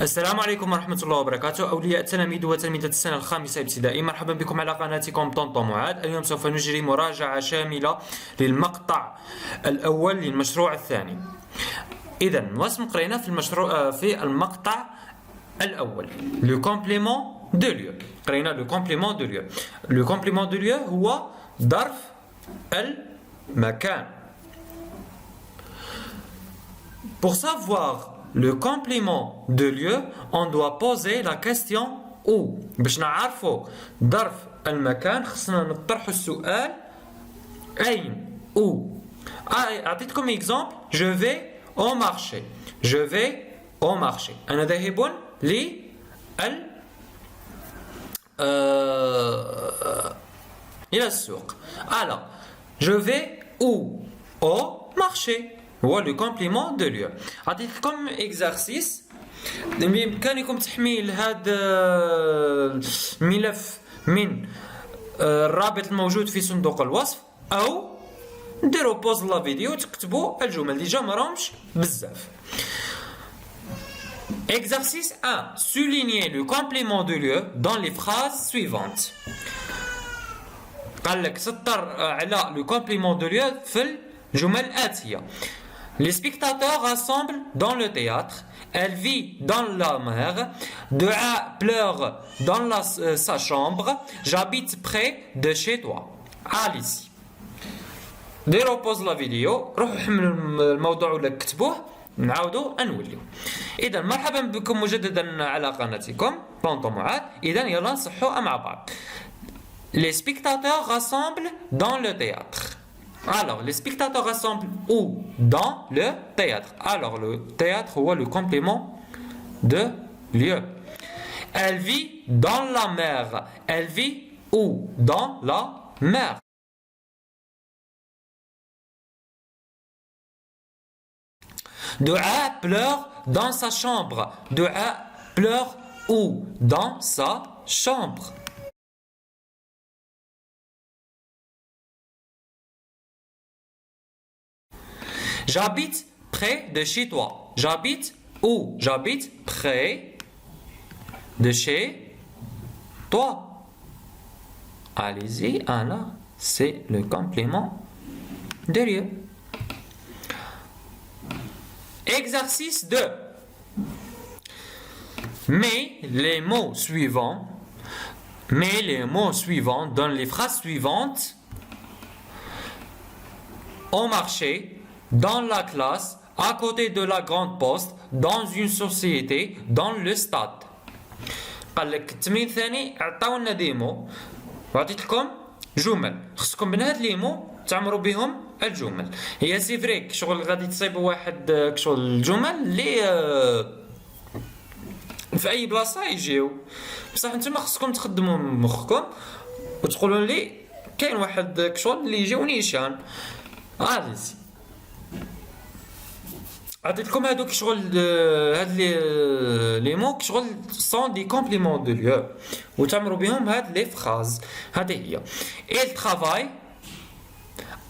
السلام عليكم ورحمة الله وبركاته. أولياء التلاميذ وتلميذات السنة الخامسة ابتدائي، مرحبا بكم على قناتكم طنطا معاد. اليوم سوف نجري مراجعة شاملة للمقطع الأول للمشروع الثاني. إذا واسم قرينا في المشروع في المقطع الأول لو كومبليمون دو ليو. قرينا لو كومبليمون دو ليو. لو كومبليمون دو ليو هو ظرف المكان. Pour savoir le complément de lieu, on doit poser la question où. باش نعرفوا ظرف المكان خصنا نطرحوا السؤال أين où. أعطيتكم exemple. Je vais au marché. Je vais au marché. أنا ذاهب إلى السوق. Alors, je vais où? Au marché. هو لو كومبليمون دو ليو. عطيتكم اكزارسيس بامكانكم تحميل هذا الملف من الرابط الموجود في صندوق الوصف، او ديروا بوز لا فيديو وتكتبوا الجمل اللي جا ما راهمش بزاف. Exercice 1. Soulignez le complément de lieu dans les phrases suivantes. قال لك سطر على le complément de lieu في الجمل الآتية. Les spectateurs rassemblent dans le théâtre. Elle vit dans la mer. Dua pleure dans sa chambre. J'habite près de chez toi. Alice. ديروا بوز لا فيديو، روحوا حملوا الموضوع ولا كتبوه، نعاودوا نوليو. إذا مرحبا بكم مجددا على قناتكم طنطا معاد. إذا يلا نصحوا مع بعض. Les spectateurs rassemblent dans le théâtre. Alors, les spectateurs rassemblent où? Dans le théâtre. Alors, le théâtre est le complément de lieu. Elle vit dans la mer. Elle vit où? Dans la mer. Dua pleure dans sa chambre. Dua pleure où? Dans sa chambre. J'habite près de chez toi. J'habite où? J'habite près de chez toi. Allez-y, Anna, c'est le complément de lieu. Exercice 2. Mets les mots suivants dans les phrases suivantes. Au marché, dans la classe, à côté de la grande poste, dans une société, dans le stade. قال لك التمرين الثاني عطاونا ديمو وعطيت لكم جمل، خصكم من هاد ليمو تعمروا بهم الجمل. هي سي فريك شغل غادي تصيبوا واحد شغل الجمل اللي في اي بلاصه يجيو، بصح نتوما خصكم تخدموا مخكم وتقولوا لي كاين واحد شغل اللي يجيو نيشان. غادي عطيتكم هادوك شغل هاد لي مو شغل سون دي كومبليمون دو ليو وتعمروا بهم هاد لي فراز. هذه هي. Il travaille.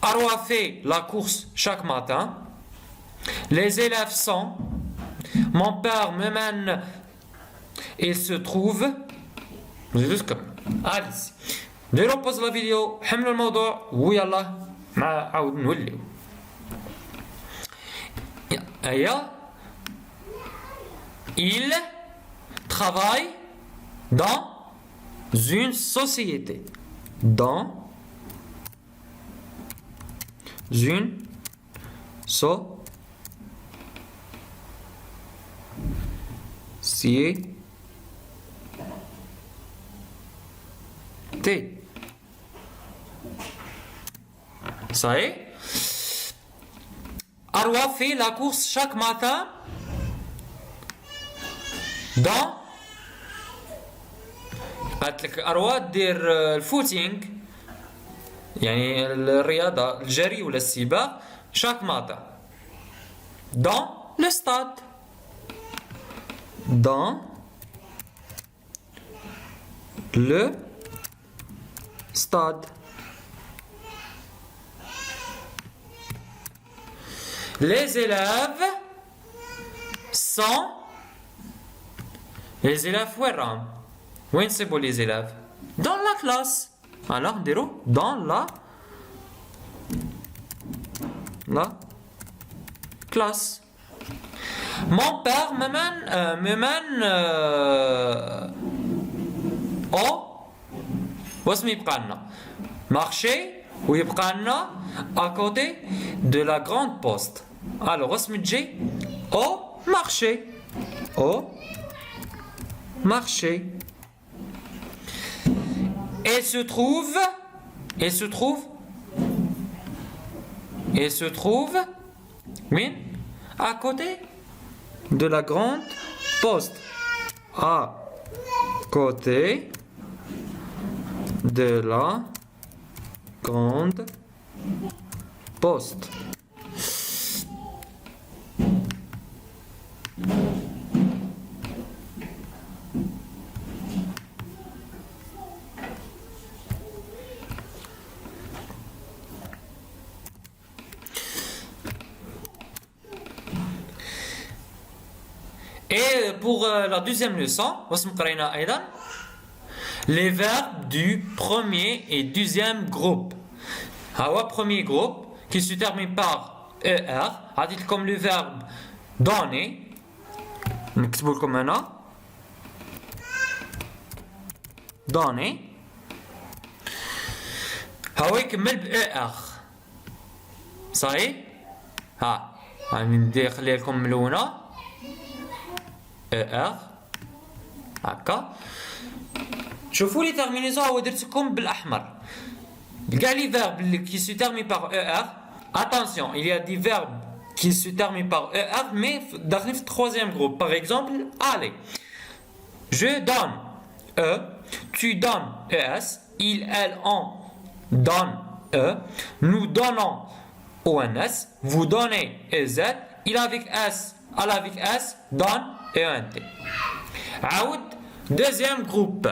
Arwa fait la course chaque matin. Les élèves sont. Mon père me mène. Il se trouve. Allez. ديروا بوز لا فيديو، حملوا الموضوع ويلا مع عاود نوليو. Il travaille dans une société. Dans une société. Ça y est? Arwa fait la course chaque matin dans قالت لك أروى دير الفوتينغ يعني الرياضة الجري ولا السباق chaque matin dans le stade. Dans le stade. Les élèves sont Les élèves وين راهم؟ وين نسيبوا les élèves؟ Dans la classe. Alors نديرو dans la classe. Mon père me mène au واسم يبقى لنا marché ويبقى لنا à côté de la grande poste. Alors واسم تجي au marché. Au marché. Et se trouve oui, à côté de la grande poste. À côté de la grande poste. Et pour la deuxième leçon, les verbes du premier et deuxième groupe. Premier groupe qui se termine par ER, comme le verbe donner. comme donner. يكمل ER. صحيح؟ نخلي لكم ملونة. ER. هكا. شوفوا les terminaisons هو درتكم بالأحمر. كاع les verbes qui se terminent par ER. Attention, il y a des verbes qui se terminent par ER, mais داخلين في troisième groupe. Par exemple, allez. Je donne E. Tu donnes ES. Il, elle, on donne E. Nous donnons ONS. Vous donnez EZ. Il avec S. Elle avec S. Donne ENT. عاود deuxième groupe.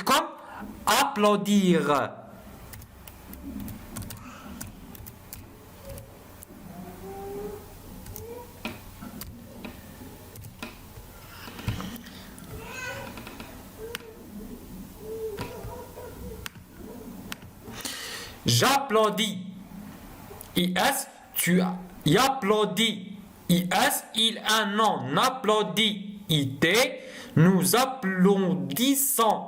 comme applaudir. J'applaudis. IS, tu applaudis. IS, il a un nom. Applaudit. IT, nous applaudissons.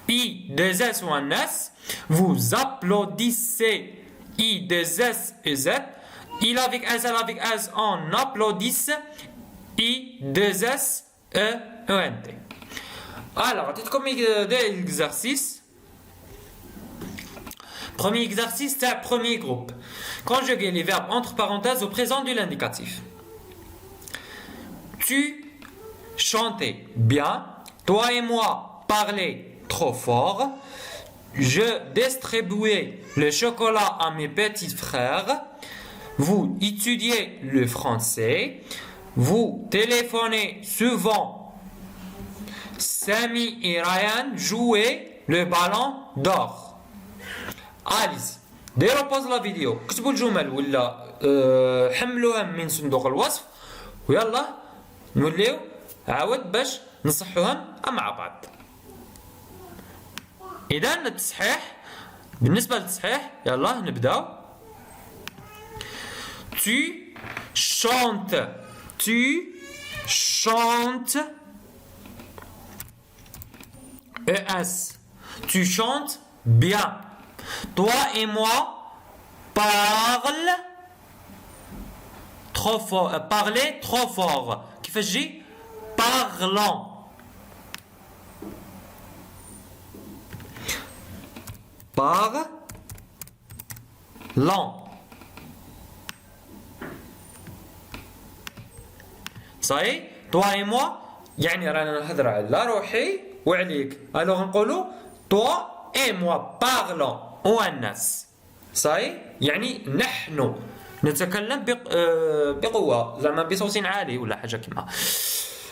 I, deux S ou un S, vous applaudissez. I, deux S et Z. Il avec S, elle avec S, on applaudisse. I, deux S, E, ENT. Alors, comme des exercices. Premier exercice, c'est le premier groupe. Conjuguer les verbes entre parenthèses au présent de l'indicatif. Tu chantais bien. Toi et moi parlais trop fort. Je distribuais le chocolat à mes petits frères. Vous étudiez le français. Vous téléphonez souvent. Sami et Ryan jouaient le ballon d'or. Allez-y, ديروا pause la vidéo, كتبوا الجمل ولا حملوها من صندوق الوصف ويلا نوليو عاود باش نصحوهم مع بعض. إذا التصحيح بالنسبة للتصحيح يلا نبداو. Tu chantes ES. Tu chantes bien. Toi et moi parlez trop fort. كيفاش تجي parlant. Ça y est, toi et moi يعني رانا نهضر على روحي وعليك. alors نقولوا toi et moi parlons والناس. صحيح يعني نحن نتكلم بقوة زعما بصوت عالي ولا حاجة كيما.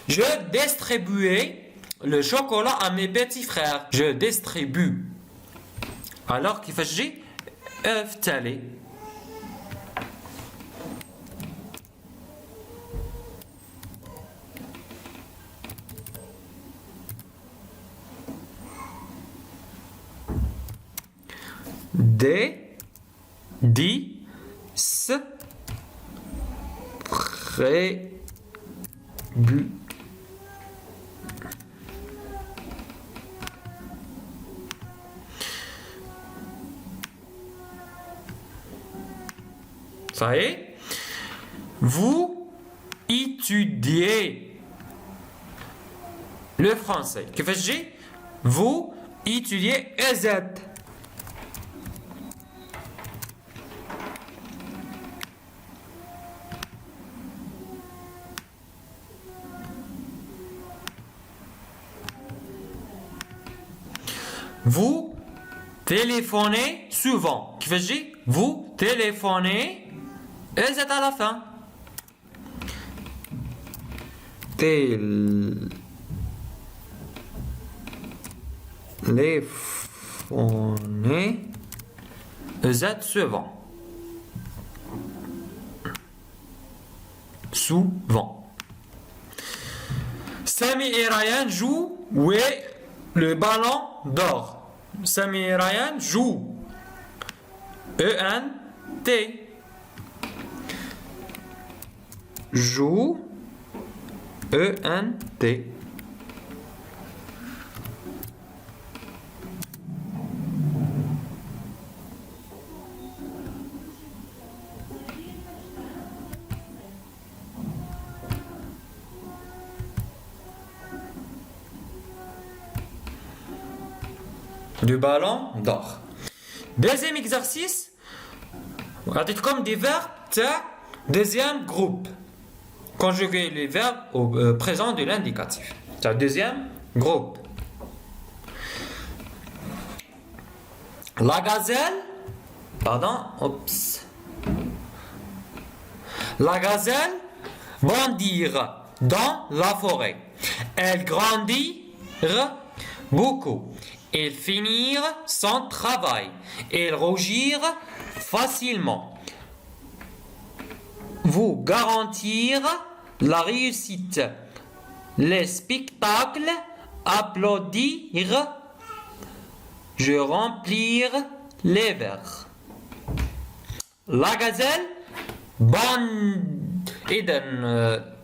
Je distribuais le chocolat à mes petits frères. Je distribue. alors كيفاش تجي في التالي. Des, di, s, pré, bu. Ça y est. Vous étudiez le français. كيفاش تجي؟ Vous étudiez EZ. Vous téléphonez souvent. كيفاش تجي؟ Vous téléphonez EZ à la fin. Téléphoner EZ souvent. Souvent. Sami et Ryan jouent le ballon d'or. Sami et Ryan jouent. E-N-T. Joue. E-N-T. Du ballon d'or. Deuxième exercice. Regardez comme des verbes. Deuxième groupe. Conjuguer les verbes au présent de l'indicatif. C'est deuxième groupe. La gazelle. Pardon. Oups. La gazelle bondir dans la forêt. Elle grandir beaucoup. Elle finir son travail. Elle rougir facilement. Vous garantir la réussite. Les spectacles applaudir. Je remplir les verres. La gazelle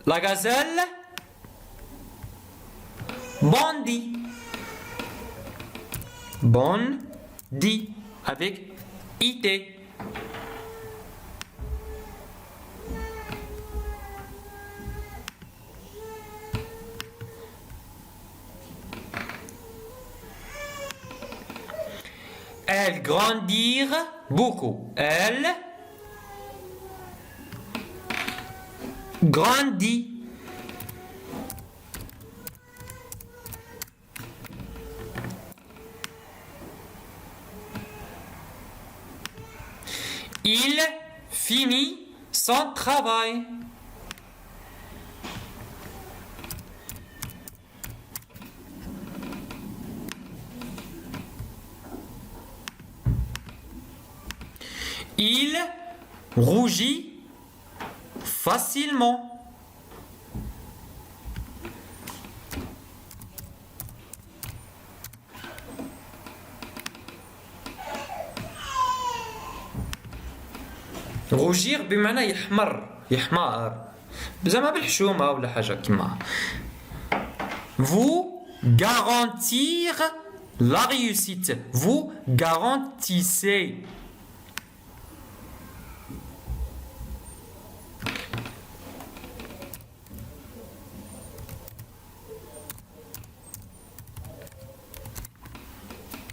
la gazelle bandit. Bondi avec IT. Elle grandir beaucoup. Elle grandit. Il finit son travail. Il rougit facilement. روجير بمعنى يحمر زعما بالحشومه ولا حاجه كيما. Vous garantir la réussite. Vous garantissez.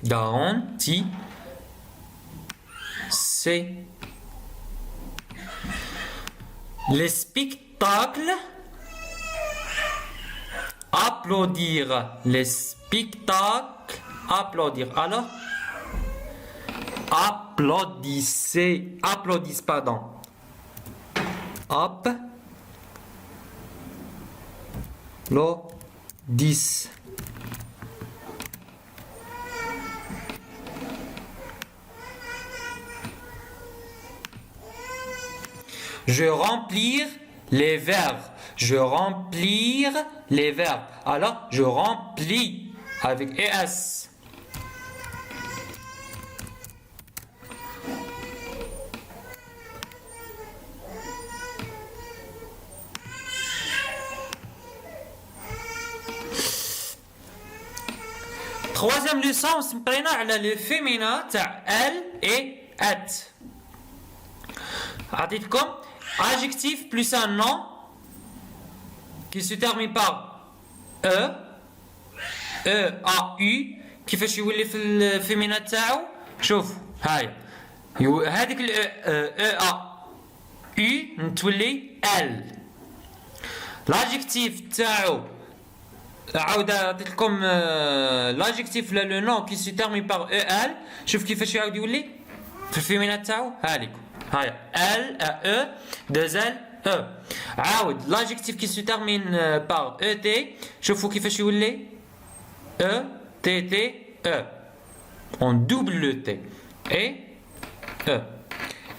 Garantie. C'est les spectacles. Applaudir. Les spectacles. Applaudir. Alors, applaudissez. Applaudissez, pardon. Hop. Lo. 10. Je remplir les verbes. Je remplir les verbes. Alors, je remplis avec ES. troisième leçon سمقينا على le féminin تاع elle et et. عطيتكم adjectif plus un nom qui se termine par e a u. كيفاش يولي في الفيمينا تاعو؟ شوف هاي هذيك ال e a u نتولي ال. l'adjectif تاعو عاود عطيت لكم l'adjectif لا لو نون كي سي تيرمين باغ e ال. شوف كيفاش يعاود يولي في الفيمينا تاعو. هاليكم هاي ال e deux l e. عاود l'adjectif qui se termine par et. شوفوا كيفاش يولي e t t e. on double le t et e.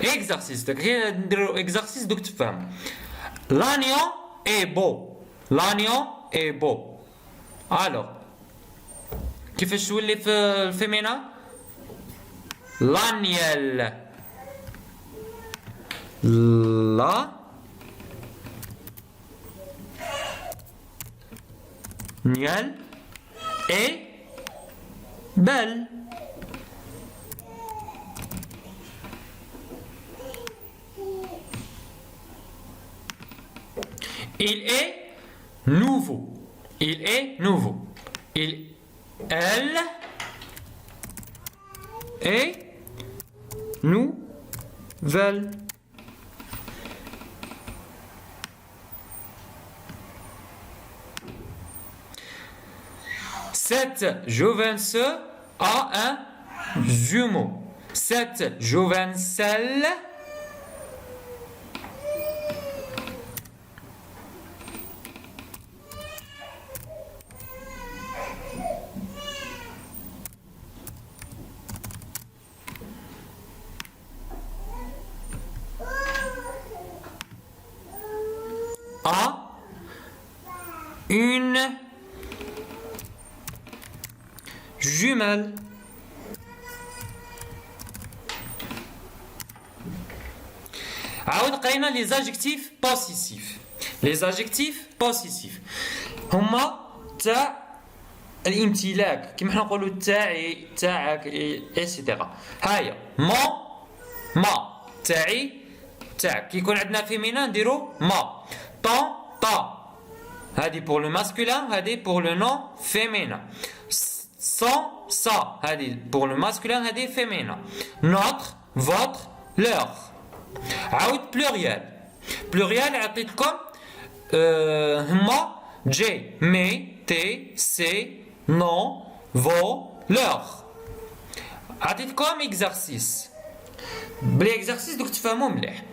exercice نديرو exercice دوك تفهموا. l'agneau est beau. l'agneau est beau. alors كيفاش تولي في الفيمينا؟ l'agnelle. la nielle est belle. il est nouveau. il est nouveau. elle est nouvelle. cette jouvencelle a un jumeau. cette jouvencelle a une jumelle. عاود قرينا les adjectifs possessifs. les adjectifs possessifs هما تاع الامتلاك كيما حنا نقولوا تاعي تاعك ايتترا. هاهي ما تاعي تاعك. كي يكون عندنا فيمينا نديرو ما. طون طا. هذه pour le masculin هذه pour le nom féminin. son ça هذه pour le masculin هذه féminin. notre votre leur. عاود pluriel عطيتكم هما جي مي تي سي non vos leur. عطيتكم exercice. بلي exercice دوك تفهموا مليح.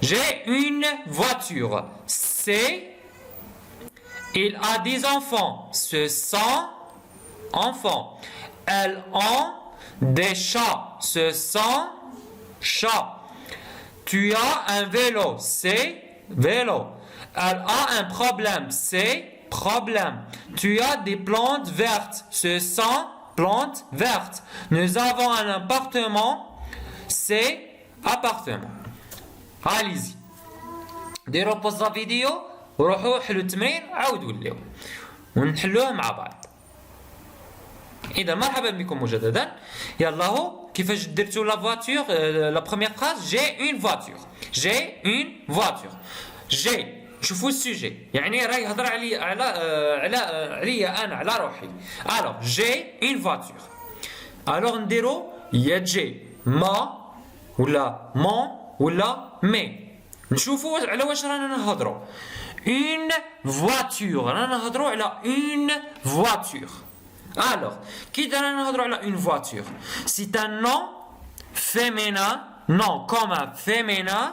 j'ai une voiture. c'est il a des enfants. ce sont enfants. elles ont des chats. ce sont chats. tu as un vélo. c'est vélo. elle a un problème. c'est problème. tu as des plantes vertes. ce sont plantes vertes. nous avons un appartement. c'est appartement. allez-y. ديروا بوز فيديو وروحوا حلوا التمرين عاودوا ليو ونحلوه مع بعض. اذا مرحبا بكم مجددا. يلا هو كيفاش درتوا لا فواتور. لا بروميير فراز جي اون فواتور. جي اون فواتور. جي شوفوا السوجي يعني راه يهضر عليا انا على روحي. الوغ جي اون فواتور. الوغ نديرو يا جي ما ولا مون ولا مي. نشوفوا على واش رانا نهضروا. اون فواتور رانا نهضروا على اون فواتور. Alors, qui donne un droit à une voiture? C'est un nom féminin, nom commun féminin,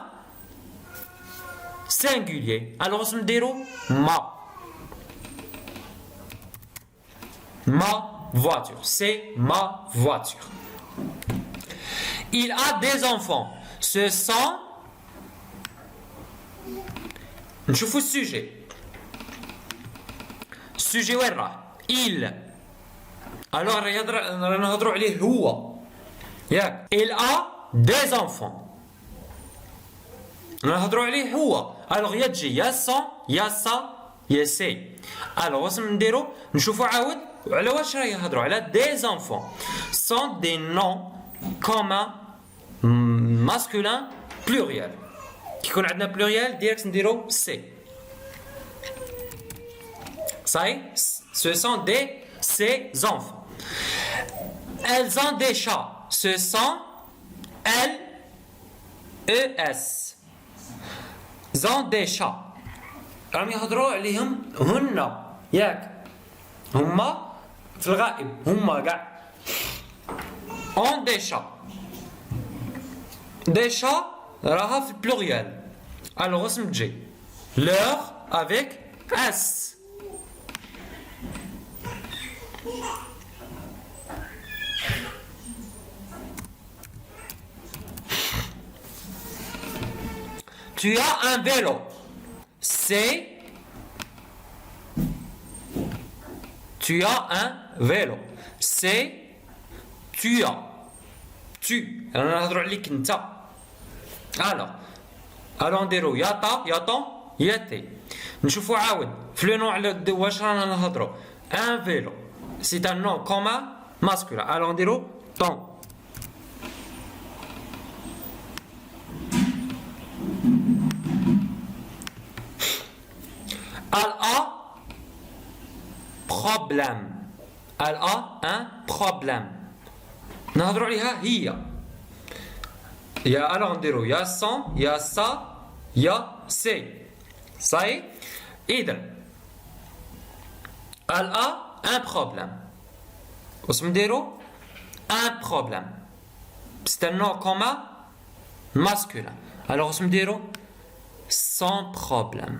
singulier. Alors, on se dit ma voiture. C'est ma voiture. Il a des enfants. Ce sont. Je fous le sujet. Sujet où est-ce? Il. Alors, il a des enfants. Alors, il y a son, il y a ça, il y a c'est. Alors, on va dire, nous allons وعلى واش راه يهضروا على des enfants sont des noms communs masculin pluriel كي يكون عندنا pluriel ديريكت نديرو سي صاي ce sont ces enfants elles ont des chats ce sont elles ils ont des chats راهم يهضروا عليهم هن ياك هما في الغائب هما كاع ont des chats des chats راها في pluriel alors اسم تجي leur avec s tu as un vélo c'est tu as un vélo c'est tu as tu انا نهضروا عليك انت alors نديرو يا طا يا طون يا تي نشوفوا عاود في لو نوع على واش رانا نهضروا un vélo c'est un nom commun masculin alors نديرو طون elle a problème elle a un problème نهضروا عليها هي يا alors نديرو يا سون يا سا يا سي صاي إذن elle a un problème واش نديرو un problème c'est un nom commun masculin alors واش نديرو sans problème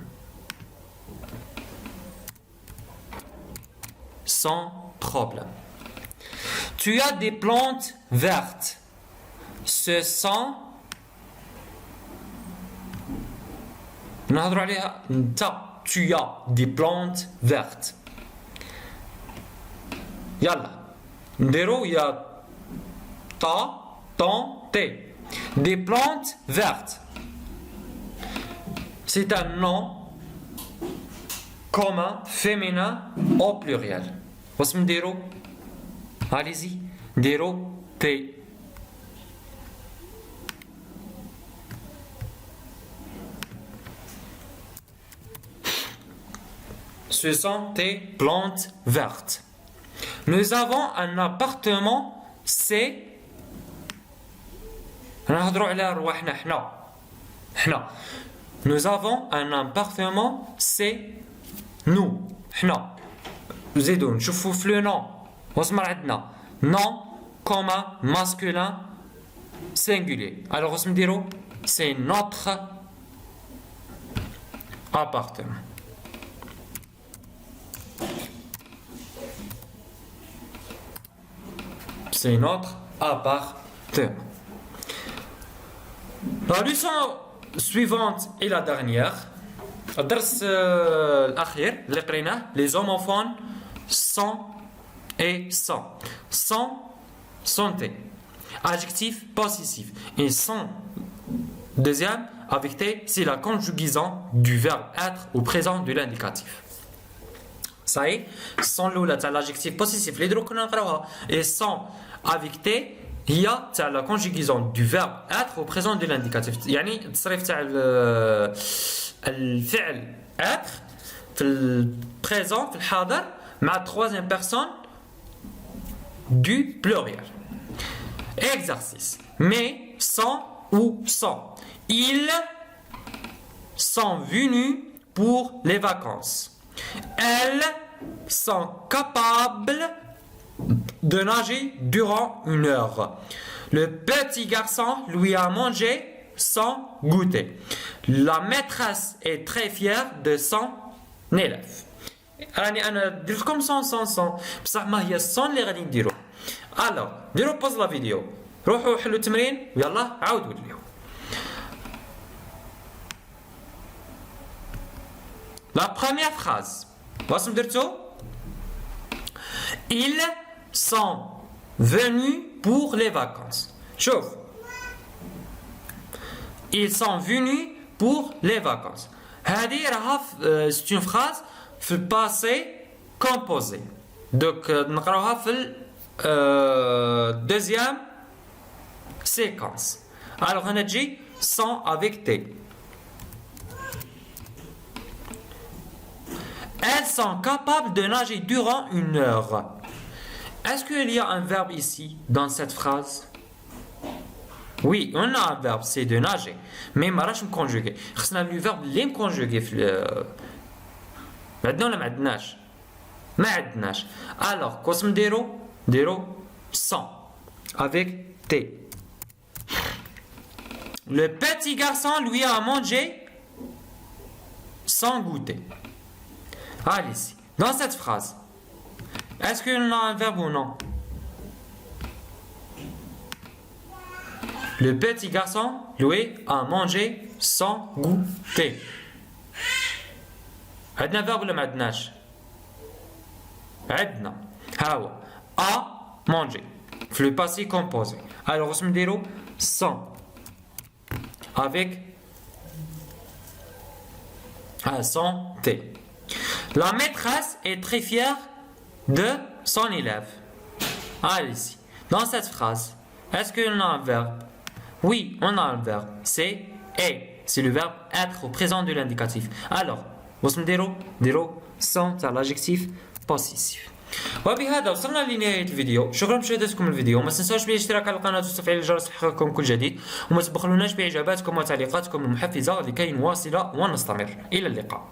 sans problème tu as des plantes vertes ce sont نهضروا عليها انت tu as des plantes vertes يلا نديرو يا تا طون تي des plantes vertes c'est un nom commun féminin au pluriel واش نديرو allez-y نديرو تي ce sont des plantes vertes nous avons un appartement c'est نهضروا على رواحنا حنا nous avons un appartement c'est nous حنا زيدوا نشوفوا في لو نون واش مر عندنا nom commun masculin singulier alors واش نديروا c'est notre appartement c'est notre appartement. La leçon suivante et la dernière. الدرس الأخير اللي قريناه les homophones sont et sont. Sont, santé. Adjectif possessif. Et sont, deuxième, avec T, c'est la conjugaison du verbe être au présent de l'indicatif. Ça y est, sans l'oula, c'est l'adjectif possessif. Les deux qu'on a et sans avec T, il y a la conjugaison du verbe être au présent de l'indicatif. يعني تصريف تاع الفعل être في البريزون في الحاضر مع troisième personne du pluriel. Exercice. Mais sans ou sans. Ils sont venus pour les vacances. Elles sont capables de nager durant 1 heure. Le petit garçon lui a mangé son goûter. La maîtresse est très fière de son élève. راني انا درت لكم صون بصح ما هي الصون اللي غادي نديرو. الو ديروا بوز لا فيديو روحوا حلوا التمرين ويلا عاودوا ليو. La première phrase. واش درتو؟ Ils sont venus pour les vacances. شوف. Ils sont venus pour les vacances. هذه راها c'est une phrase في le passé composé. دوك نقراوها في deuxième séquence. Alors on a dit sans avec T. Elles sont capables de nager durant 1 heure. Est-ce qu'il y a un verbe ici dans cette phrase? Oui, on a un verbe, c'est de nager. Mais ما راش نكونجوغي. خصنا le verbe اللي نكونجوغي في maintenant ولا ما عندناش؟ ما عندناش. Alors كوش نديرو sans avec T. Le petit garçon lui a mangé sans goûter. Allez-y. Dans cette phrase, est-ce qu'il y a un verbe ou non? Le petit garçon lui a mangé sans goûter. عندنا verbe ولا ما عندناش؟ عندنا. ها هو a mangé. في le passé composé. Alors واش نديرو sans avec sans T. La maîtresse est très fière de son élève. Allez-y. Dans cette phrase, est-ce qu'on a un verbe? Oui, on a un verbe. C'est est. C'est le verbe être au présent de l'indicatif. Alors, vous me direz sans l'adjectif possessif. وبهذا وصلنا لنهاية الفيديو. شكرا لمشاهدتكم الفيديو. ما تنساوش بالاشتراك على القناة وتفعيل الجرس ليحققكم كل جديد، وما تبخلوناش بإعجاباتكم وتعليقاتكم المحفزة لكي نواصل ونستمر. إلى اللقاء.